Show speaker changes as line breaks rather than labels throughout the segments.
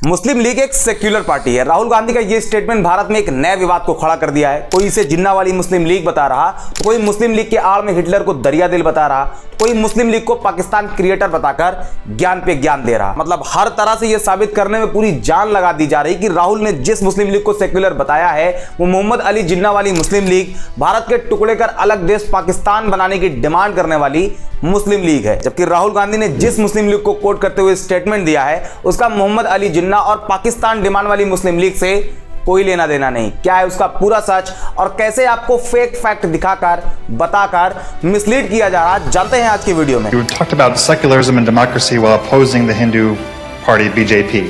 मुस्लिम league एक secular party है। राहुल गांधी का ये स्टेटमेंट भारत में एक नए विवाद को खड़ा कर दिया है। कोई इसे जिन्ना वाली मुस्लिम लीग बता रहा, तो कोई मुस्लिम लीग के आड़ में हिटलर को दरिया दिल बता रहा, तो कोई मुस्लिम लीग को पाकिस्तान क्रिएटर बताकर ज्ञान पे ज्ञान दे रहा। मतलब हर तरह से यह साबित करने में पूरी जान लगा दी जा रही कि राहुल ने जिस मुस्लिम लीग को सेक्युलर बताया है वो मोहम्मद अली जिन्ना वाली मुस्लिम लीग, भारत के टुकड़े कर अलग देश पाकिस्तान बनाने की डिमांड करने वाली मुस्लिम लीग है। जबकि राहुल गांधी ने जिस मुस्लिम लीग को कोट करते हुए स्टेटमेंट दिया है उसका मोहम्मद अली जिन्ना और पाकिस्तान डिमांड वाली मुस्लिम लीग से कोई लेना देना नहीं। क्या है उसका पूरा सच और कैसे आपको फेक फैक्ट दिखाकर बताकर मिसलीड किया जा रहा, जानते हैं आज की वीडियो में।
You talked about secularism and democracy while opposing the Hindu party BJP.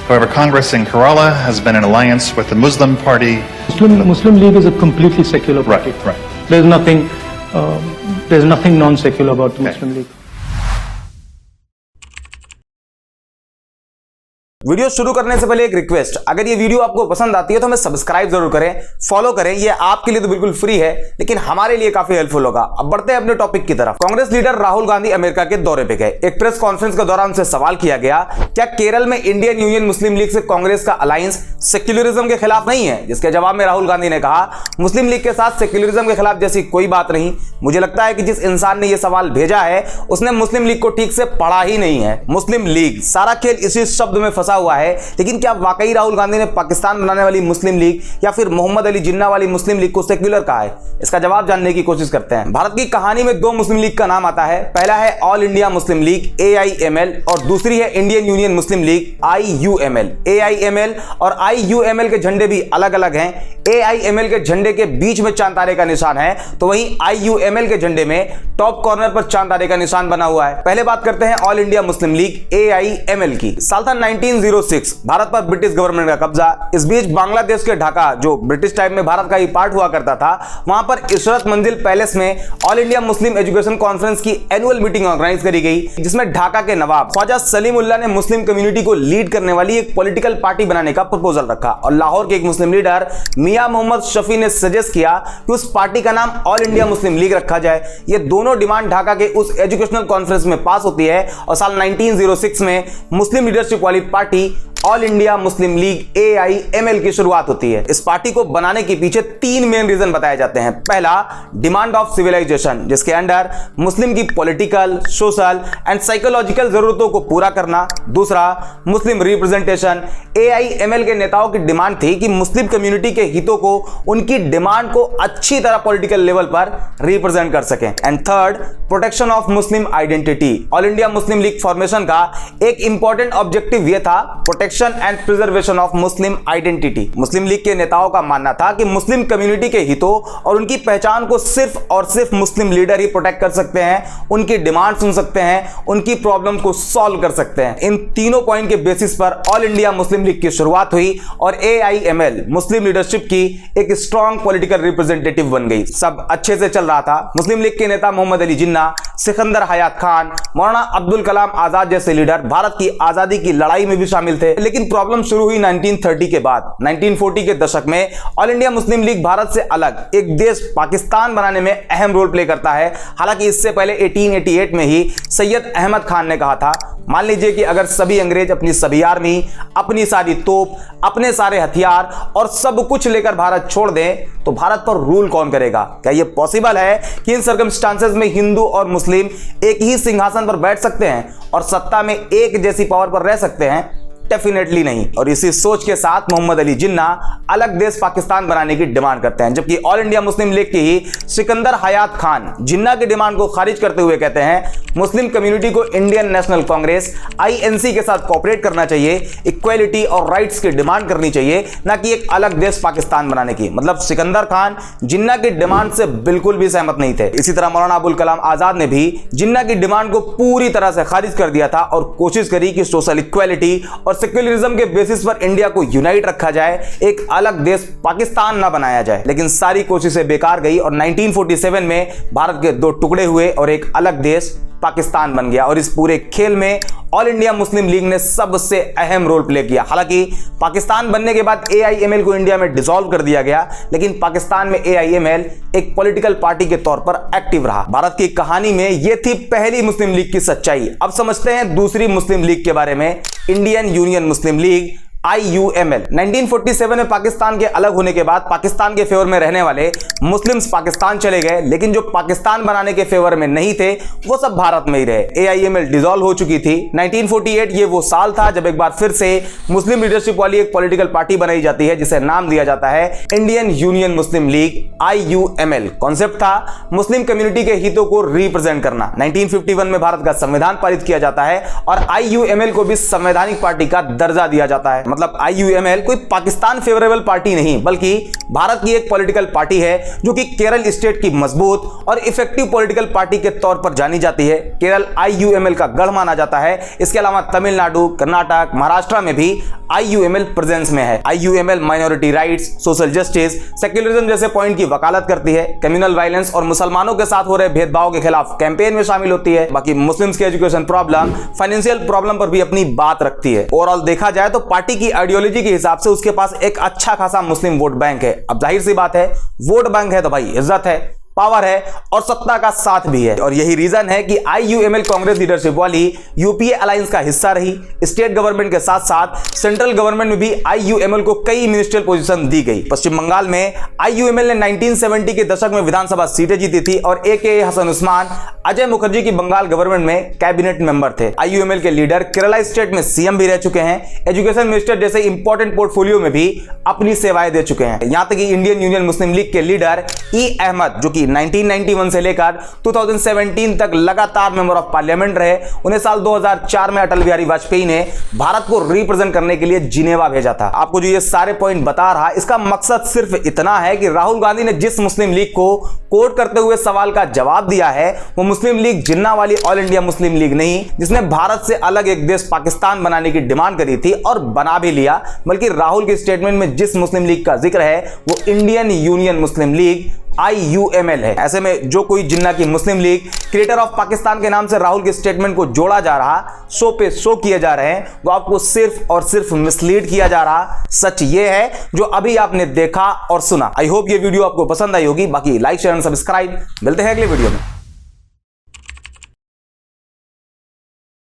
However, Congress in Kerala has been in alliance with the Muslim party.
Muslim League is a completely secular party.
Right.
There's nothing non-secular about the Muslim League.
Video शुरू करने से पहले एक request, अगर ये video आपको पसंद आती है तो हमें सब्सक्राइब जरूर करें, फॉलो करें। ये आपके लिए तो बिल्कुल फ्री है लेकिन हमारे लिए काफी हेल्पफुल होगा। अब बढ़ते हैं अपने टॉपिक की तरफ। कांग्रेस लीडर राहुल गांधी अमेरिका के दौरे पे गए। एक प्रेस कॉन्फ्रेंस के दौरान उनसे सवाल किया गया, क्या केरल में इंडियन यूनियन मुस्लिम लीग से कांग्रेस का अलायंस सेक्युलरिज्म के खिलाफ नहीं है? जिसके जवाब में राहुल गांधी ने कहा, मुस्लिम लीग के साथ सेक्युलरिज्म के खिलाफ जैसी कोई बात नहीं। मुझे लगता है कि जिस इंसान ने यह सवाल भेजा है उसने मुस्लिम लीग को ठीक से पढ़ा ही नहीं है। मुस्लिम लीग, सारा खेल इसी शब्द में फंसा हुआ है। लेकिन क्या वाकई राहुल गांधी ने पाकिस्तान बनाने वाली मुस्लिम लीग या फिर मोहम्मद अली जिन्ना वाली मुस्लिम लीग को सेक्युलर कहा है? इसका जवाब जानने की कोशिश करते हैं। भारत की कहानी में दो मुस्लिम लीग का नाम आता है। पहला है all India Muslim league AIML और दूसरी है इंडियन यूनियन मुस्लिम लीग IUML। AIML और IUML के झंडे भी अलग अलग हैं। AIML के झंडे के बीच में चांद तारे का निशान है, तो वहीं IUML के झंडे में टॉप कॉर्नर पर चांद तारे का निशान बना हुआ है। पहले बात करते हैं all India Muslim league AIML की। साल था 1906, भारत पर ब्रिटिश गवर्नमेंट का कब्जा। इस बीच बांग्लादेश के ढाका, जो ब्रिटिश टाइम में भारत का ही पार्ट हुआ करता था, वहां पर इशरत मंजिल पैलेस में all India Muslim education conference की एनुअल मीटिंग ऑर्गेनाइज करी गई, जिसमें ढाका के नवाब ख्वाजा सलीमुल्लाह ने मुस्लिम कम्युनिटी को लीड करने वाली एक पॉलिटिकल पार्टी बनाने का प्रपोजल रखा और लाहौर के एक मुस्लिम लीडर मियां मोहम्मद शफी ने सजेस्ट किया कि उस पार्टी का नाम ऑल इंडिया मुस्लिम लीग रखा जाए। ये दोनों डिमांड ढाका के उस एजुकेशनल कॉन्फ्रेंस में पास होती है और साल 1906 में मुस्लिम लीडरशिप वाली party all India Muslim league AIML की शुरुआत होती है। इस पार्टी को बनाने के पीछे तीन मेन रीजन बताए जाते हैं। पहला, डिमांड ऑफ सिविलाइजेशन, जिसके अंडर मुस्लिम की पॉलिटिकल, सोशल एंड साइकोलॉजिकल जरूरतों को पूरा करना। दूसरा, मुस्लिम रिप्रेजेंटेशन। AIML के नेताओं की डिमांड थी कि मुस्लिम कम्युनिटी के हितों को, उनकी डिमांड को अच्छी तरह पॉलिटिकल लेवल पर रिप्रेजेंट कर सकें। And third, protection of Muslim identity. All India Muslim league formation का एक इंपॉर्टेंट ऑब्जेक्टिव यह था, protection and preservation of Muslim identity. Muslim league के नेताओं का मानना था कि मुस्लिम कम्युनिटी के हितों और उनकी पहचान को सिर्फ और सिर्फ मुस्लिम लीडर ही प्रोटेक्ट कर सकते हैं, उनकी डिमांड सुन सकते हैं, उनकी प्रॉब्लम को सॉल्व कर सकते हैं। इन तीनों पॉइंट के बेसिस पर ऑल इंडिया मुस्लिम लीग की शुरुआत हुई और AIML मुस्लिम लीडरशिप की एक स्ट्रॉन्ग पॉलिटिकल रिप्रेजेंटेटिव बन गई। सब अच्छे से चल रहा था। मुस्लिम लीग के नेता मोहम्मद अली जिन्ना, सिकंदर हयात खान, मौलाना अब्दुल कलाम आजाद जैसे लीडर भारत की आजादी की लड़ाई में भी शामिल थे। लेकिन प्रॉब्लम शुरू हुई 1930 के बाद। 1940 के दशक में all India Muslim league Bharat से अलग एक देश पाकिस्तान बनाने में अहम रोल प्ले करता है। हालांकि इससे पहले 1888 में ही सैयद अहमद खान ने कहा था, मान लीजिए कि अगर सभी अंग्रेज अपनी सभी आर्मी, अपनी सारी तोप, अपने सारे हथियार और सब कुछ लेकर भारत छोड़ दें तो भारत पर रूल कौन करेगा? क्या यह पॉसिबल है कि इन सर्कमस्टांसेस में हिंदू और मुस्लिम एक ही सिंहासन पर बैठ सकते हैं और सत्ता में एक जैसी पावर पर रह सकते हैं? डेफिनेटली नहीं। और इसी सोच के साथ मोहम्मद अली जिन्ना अलग देश पाकिस्तान बनाने की डिमांड करते हैं, जबकि ऑल इंडिया मुस्लिम लीग के ही सिकंदर हयात खान जिन्ना की डिमांड को खारिज करते हुए कहते हैं, मुस्लिम कम्युनिटी को इंडियन नेशनल कांग्रेस INC के साथ कोऑपरेट करना चाहिए, इक्वालिटी और राइट्स की डिमांड करनी चाहिए, ना कि एक अलग देश पाकिस्तान बनाने की। मतलब सिकंदर खान जिन्ना की डिमांड से बिल्कुल भी सहमत नहीं थे। इसी तरह मौलाना अबुल कलाम आजाद ने भी जिन्ना की डिमांड को पूरी तरह से खारिज कर दिया था और कोशिश करी कि सोशल इक्वालिटी और सेक्युलरिज्म के बेसिस पर इंडिया को यूनाइट रखा जाए, एक अलग देश पाकिस्तान ना बनाया जाए। लेकिन सारी कोशिशें बेकार गई और 1947 में भारत के दो टुकड़े हुए और एक अलग देश पाकिस्तान बन गया और इस पूरे खेल में ऑल इंडिया मुस्लिम लीग ने सबसे अहम रोल प्ले किया। हालांकि पाकिस्तान बनने के बाद AIML को इंडिया में डिसॉल्व कर दिया गया, लेकिन पाकिस्तान में AIML एक पॉलिटिकल पार्टी के तौर पर एक्टिव रहा। भारत की कहानी में यह थी पहली मुस्लिम लीग की सच्चाई। अब समझते हैं दूसरी मुस्लिम लीग के बारे में, इंडियन यूनियन मुस्लिम लीग IUML। 1947 में पाकिस्तान के अलग होने के बाद पाकिस्तान के फेवर में रहने वाले मुस्लिम्स पाकिस्तान चले गए, लेकिन जो पाकिस्तान बनाने के फेवर में नहीं थे वो सब भारत में ही रहे। AIML डिसॉल्व हो चुकी थी। 1948 ये वो साल था जब एक बार फिर से मुस्लिम लीडरशिप वाली एक पॉलिटिकल पार्टी बनाई जाती है जिसे नाम दिया जाता है इंडियन यूनियन मुस्लिम लीग IUML। कॉन्सेप्ट था मुस्लिम कम्युनिटी के हितों को रिप्रेजेंट करना। 1951 में भारत का संविधान पारित किया जाता है और IUML को भी संवैधानिक पार्टी का दर्जा दिया जाता है। मतलब IUML कोई पाकिस्तान फेवरेबल पार्टी नहीं बल्कि भारत की एक पॉलिटिकल पार्टी है जो कि केरल स्टेट की मजबूत और इफेक्टिव पॉलिटिकल पार्टी के तौर पर जानी जाती है। केरल IUML का गढ़ माना जाता है। इसके अलावा तमिलनाडु, कर्नाटक, महाराष्ट्र में भी IUML प्रेजेंस में है। IUML minority rights, social justice, secularism जैसे पॉइंट की वकालत करती है। कम्युनल वायलेंस और मुसलमानों के साथ हो रहे भेदभाव के खिलाफ कैंपेन में शामिल होती है। बाकी मुस्लिम्स के एजुकेशन प्रॉब्लम, फाइनेंशियल प्रॉब्लम पर भी अपनी बात रखती है। ओवरऑल देखा जाए तो पार्टी की आइडियोलॉजी के हिसाब से उसके पास एक अच्छा खासा मुस्लिम वोट बैंक है। अब जाहिर सी बात है, वोट बैंक है तो भाई इज्जत है, पावर है और सत्ता का साथ भी है। और यही रीजन है कि IUML कांग्रेस लीडरशिप वाली UPA अलायंस का हिस्सा रही। स्टेट गवर्नमेंट के साथ साथ सेंट्रल गवर्नमेंट में भी IUML को कई मिनिस्ट्रियल पोजीशन दी गई। पश्चिम बंगाल में IUML ने 1970 के दशक में विधानसभा सीटें जीती थी और AKA हसन उस्मान अजय मुखर्जी की बंगाल गवर्नमेंट में कैबिनेट मेंबर थे। IUML के लीडर केरला स्टेट में CM भी रह चुके हैं। एजुकेशन मिनिस्टर जैसे इंपॉर्टेंट पोर्टफोलियो में भी अपनी सेवाएं दे चुके हैं। यहां तक कि इंडियन यूनियन मुस्लिम लीग के लीडर E अहमद, जो कि 1991 से लेकर 2017 तक लगातार मेंबर ऑफ पार्लियामेंट रहे, उन्हें साल 2004 में अटल बिहारी वाजपेयी ने भारत को रिप्रेजेंट करने के लिए जिनेवा भेजा था। आपको जो ये सारे पॉइंट बता रहा, इसका मकसद सिर्फ इतना है कि राहुल गांधी ने जिस मुस्लिम लीग को कोट करते हुए सवाल का जवाब दिया है वो मुस्लिम लीग जिन्ना वाली ऑल इंडिया मुस्लिम लीग नहीं, जिसने भारत से अलग एक देश पाकिस्तान बनाने की डिमांड करी थी और बना भी लिया, बल्कि राहुल के स्टेटमेंट में जिस मुस्लिम लीग का जिक्र है वो इंडियन यूनियन मुस्लिम लीग IUML है। ऐसे में जो कोई जिन्ना की मुस्लिम लीग क्रिएटर ऑफ पाकिस्तान के नाम से राहुल के स्टेटमेंट को जोड़ा जा रहा, शो पे शो किए जा रहे हैं, वो आपको सिर्फ और सिर्फ मिसलीड किया जा रहा। सच ये है जो अभी आपने देखा और सुना। आई होप ये वीडियो आपको पसंद आई होगी। बाकी लाइक, शेयर एंड सब्सक्राइब। मिलते हैं अगले वीडियो में।